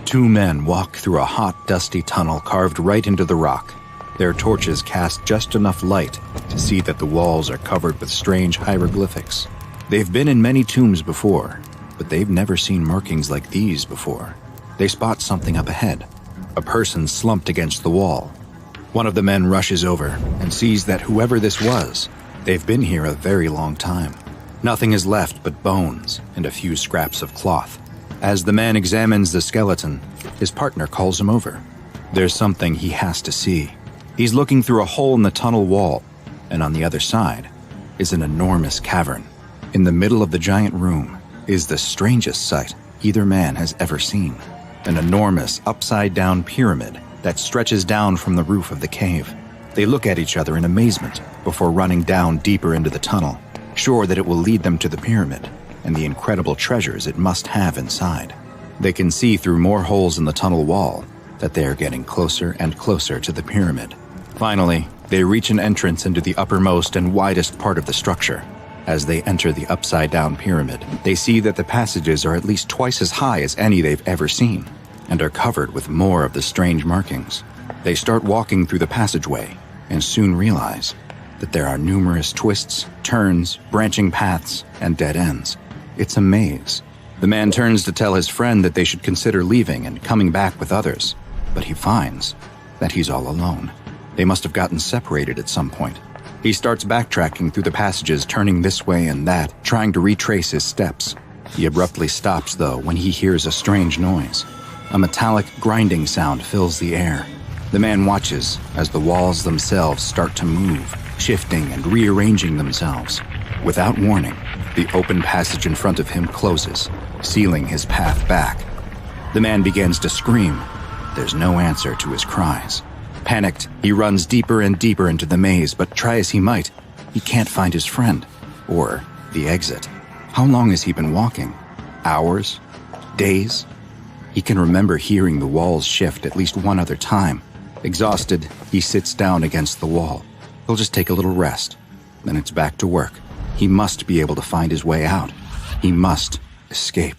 Two men walk through a hot, dusty tunnel carved right into the rock. Their torches cast just enough light to see that the walls are covered with strange hieroglyphics. They've been in many tombs before, but they've never seen markings like these before. They spot something up ahead, a person slumped against the wall. One of the men rushes over and sees that whoever this was, they've been here a very long time. Nothing is left but bones and a few scraps of cloth. As the man examines the skeleton, his partner calls him over. There's something he has to see. He's looking through a hole in the tunnel wall, and on the other side is an enormous cavern. In the middle of the giant room is the strangest sight either man has ever seen. An enormous upside-down pyramid that stretches down from the roof of the cave. They look at each other in amazement before running down deeper into the tunnel, sure that it will lead them to the pyramid and the incredible treasures it must have inside. They can see through more holes in the tunnel wall that they are getting closer and closer to the pyramid. Finally, they reach an entrance into the uppermost and widest part of the structure. As they enter the upside-down pyramid, they see that the passages are at least twice as high as any they've ever seen, and are covered with more of the strange markings. They start walking through the passageway, and soon realize that there are numerous twists, turns, branching paths, and dead ends. It's a maze. The man turns to tell his friend that they should consider leaving and coming back with others, but he finds that he's all alone. They must have gotten separated at some point. He starts backtracking through the passages, turning this way and that, trying to retrace his steps. He abruptly stops, though, when he hears a strange noise. A metallic grinding sound fills the air. The man watches as the walls themselves start to move, shifting and rearranging themselves. Without warning, the open passage in front of him closes, sealing his path back. The man begins to scream. There's no answer to his cries. Panicked, he runs deeper and deeper into the maze, but try as he might, he can't find his friend, or the exit. How long has he been walking? Hours? Days? He can remember hearing the walls shift at least one other time. Exhausted, he sits down against the wall. He'll just take a little rest. Then it's back to work. He must be able to find his way out. He must escape.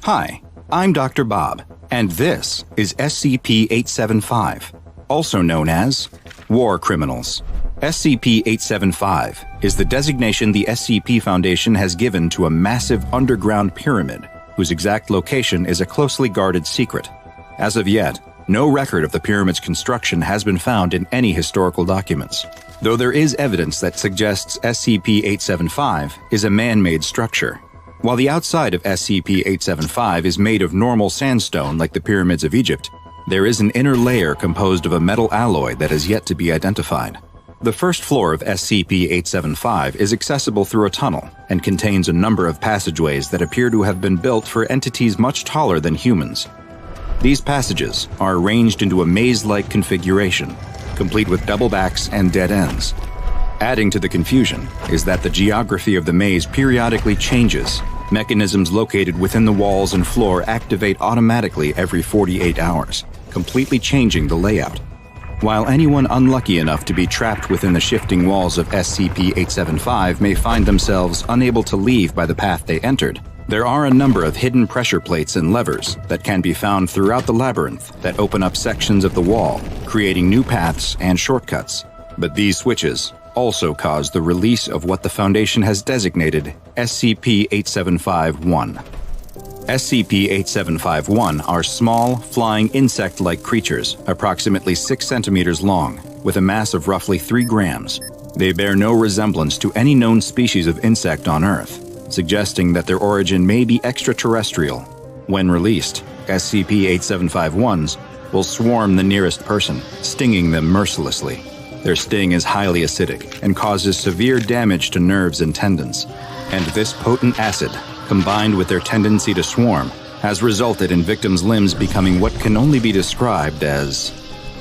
Hi, I'm Dr. Bob, and this is SCP-875, also known as War Criminals. SCP-875 is the designation the SCP Foundation has given to a massive underground pyramid whose exact location is a closely guarded secret. As of yet, no record of the pyramid's construction has been found in any historical documents, though there is evidence that suggests SCP-875 is a man-made structure. While the outside of SCP-875 is made of normal sandstone like the pyramids of Egypt, there is an inner layer composed of a metal alloy that is yet to be identified. The first floor of SCP-875 is accessible through a tunnel and contains a number of passageways that appear to have been built for entities much taller than humans. These passages are arranged into a maze-like configuration, complete with double backs and dead ends. Adding to the confusion is that the geography of the maze periodically changes. Mechanisms located within the walls and floor activate automatically every 48 hours, completely changing the layout. While anyone unlucky enough to be trapped within the shifting walls of SCP-875 may find themselves unable to leave by the path they entered, there are a number of hidden pressure plates and levers that can be found throughout the labyrinth that open up sections of the wall, creating new paths and shortcuts. But these switches also cause the release of what the Foundation has designated SCP-875-1. SCP-875-1 are small, flying insect-like creatures, approximately 6 centimeters long, with a mass of roughly 3 grams. They bear no resemblance to any known species of insect on Earth, suggesting that their origin may be extraterrestrial. When released, SCP-875-1s will swarm the nearest person, stinging them mercilessly. Their sting is highly acidic and causes severe damage to nerves and tendons, and this potent acid, combined with their tendency to swarm, has resulted in victims' limbs becoming what can only be described as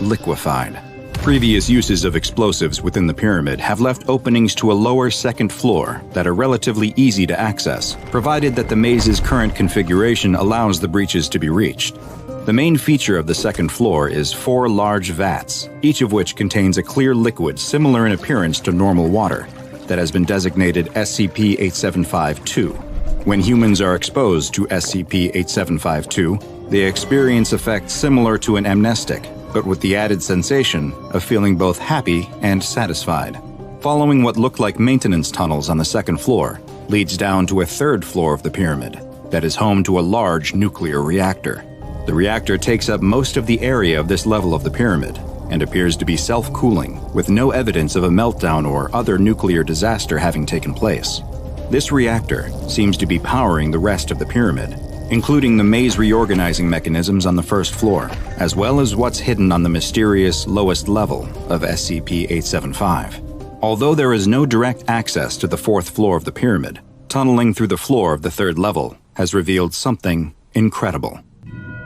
liquefied. Previous uses of explosives within the pyramid have left openings to a lower second floor that are relatively easy to access, provided that the maze's current configuration allows the breaches to be reached. The main feature of the second floor is 4 large vats, each of which contains a clear liquid similar in appearance to normal water that has been designated SCP-875-2. When humans are exposed to SCP-875-2, they experience effects similar to an amnestic, but with the added sensation of feeling both happy and satisfied. Following what looked like maintenance tunnels on the second floor leads down to a third floor of the pyramid that is home to a large nuclear reactor. The reactor takes up most of the area of this level of the pyramid and appears to be self-cooling, with no evidence of a meltdown or other nuclear disaster having taken place. This reactor seems to be powering the rest of the pyramid, including the maze reorganizing mechanisms on the first floor, as well as what's hidden on the mysterious lowest level of SCP-875. Although there is no direct access to the fourth floor of the pyramid, tunneling through the floor of the third level has revealed something incredible.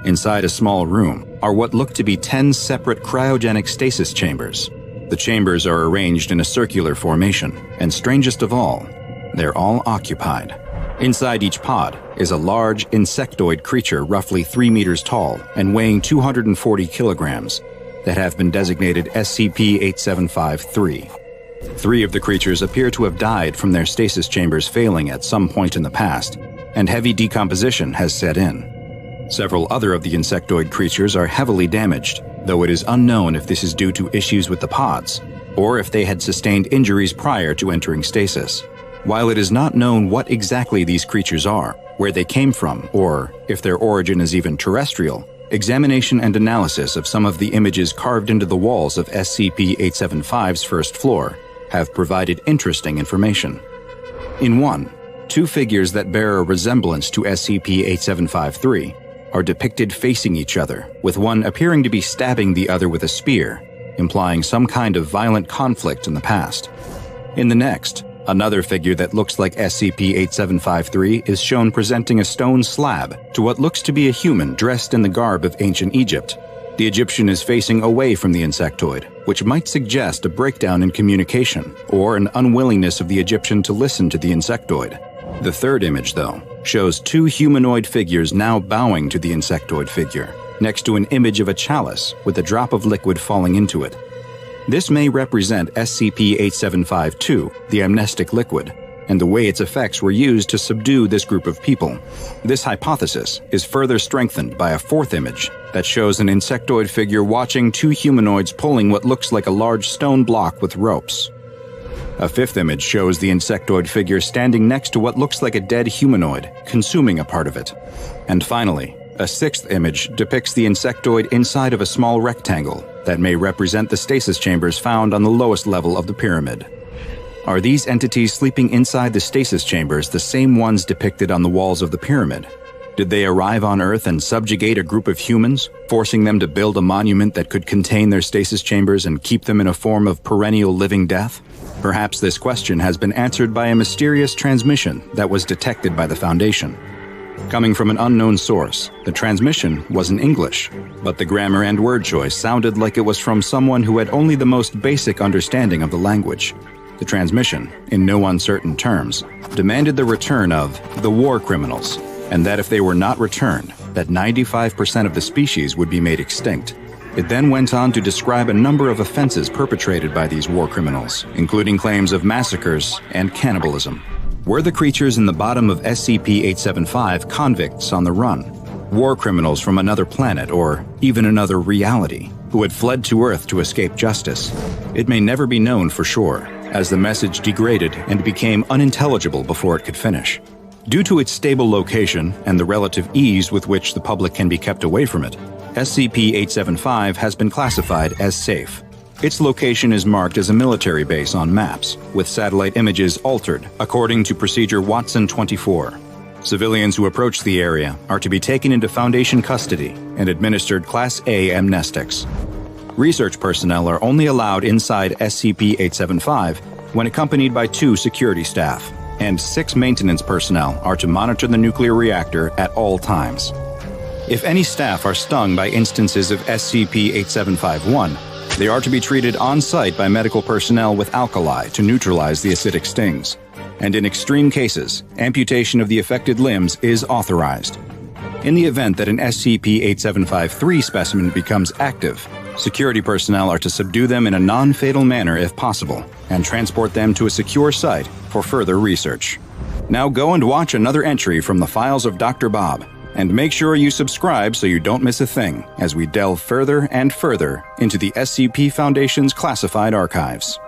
Inside a small room are what look to be 10 separate cryogenic stasis chambers. The chambers are arranged in a circular formation, and strangest of all, they're all occupied. Inside each pod is a large insectoid creature roughly 3 meters tall and weighing 240 kilograms that have been designated SCP-875-3. 3 of the creatures appear to have died from their stasis chambers failing at some point in the past, and heavy decomposition has set in. Several other of the insectoid creatures are heavily damaged, though it is unknown if this is due to issues with the pods, or if they had sustained injuries prior to entering stasis. While it is not known what exactly these creatures are, where they came from, or if their origin is even terrestrial, examination and analysis of some of the images carved into the walls of SCP-875's first floor have provided interesting information. In one, 2 figures that bear a resemblance to SCP-875-3 are depicted facing each other, with one appearing to be stabbing the other with a spear, implying some kind of violent conflict in the past. In the next, another figure that looks like SCP-875-3 is shown presenting a stone slab to what looks to be a human dressed in the garb of ancient Egypt. The Egyptian is facing away from the insectoid, which might suggest a breakdown in communication or an unwillingness of the Egyptian to listen to the insectoid. The third image, though, shows 2 humanoid figures now bowing to the insectoid figure, next to an image of a chalice with a drop of liquid falling into it. This may represent SCP-875-2, the amnestic liquid, and the way its effects were used to subdue this group of people. This hypothesis is further strengthened by a 4th image that shows an insectoid figure watching 2 humanoids pulling what looks like a large stone block with ropes. A 5th image shows the insectoid figure standing next to what looks like a dead humanoid, consuming a part of it. And finally, a 6th image depicts the insectoid inside of a small rectangle that may represent the stasis chambers found on the lowest level of the pyramid. Are these entities sleeping inside the stasis chambers the same ones depicted on the walls of the pyramid? Did they arrive on Earth and subjugate a group of humans, forcing them to build a monument that could contain their stasis chambers and keep them in a form of perennial living death? Perhaps this question has been answered by a mysterious transmission that was detected by the Foundation. Coming from an unknown source, the transmission was in English, but the grammar and word choice sounded like it was from someone who had only the most basic understanding of the language. The transmission, in no uncertain terms, demanded the return of the war criminals, and that if they were not returned, that 95% of the species would be made extinct. It then went on to describe a number of offenses perpetrated by these war criminals, including claims of massacres and cannibalism. Were the creatures in the bottom of SCP-875 convicts on the run, war criminals from another planet or even another reality, who had fled to Earth to escape justice? It may never be known for sure, as the message degraded and became unintelligible before it could finish. Due to its stable location and the relative ease with which the public can be kept away from it, SCP-875 has been classified as safe. Its location is marked as a military base on maps, with satellite images altered according to Procedure Watson 24. Civilians who approach the area are to be taken into Foundation custody and administered Class A amnestics. Research personnel are only allowed inside SCP-875 when accompanied by 2 security staff, and 6 maintenance personnel are to monitor the nuclear reactor at all times. If any staff are stung by instances of SCP-875-1, they are to be treated on-site by medical personnel with alkali to neutralize the acidic stings, and in extreme cases, amputation of the affected limbs is authorized. In the event that an SCP-875-3 specimen becomes active, security personnel are to subdue them in a non-fatal manner if possible, and transport them to a secure site for further research. Now go and watch another entry from the files of Dr. Bob, and make sure you subscribe so you don't miss a thing as we delve further and further into the SCP Foundation's classified archives.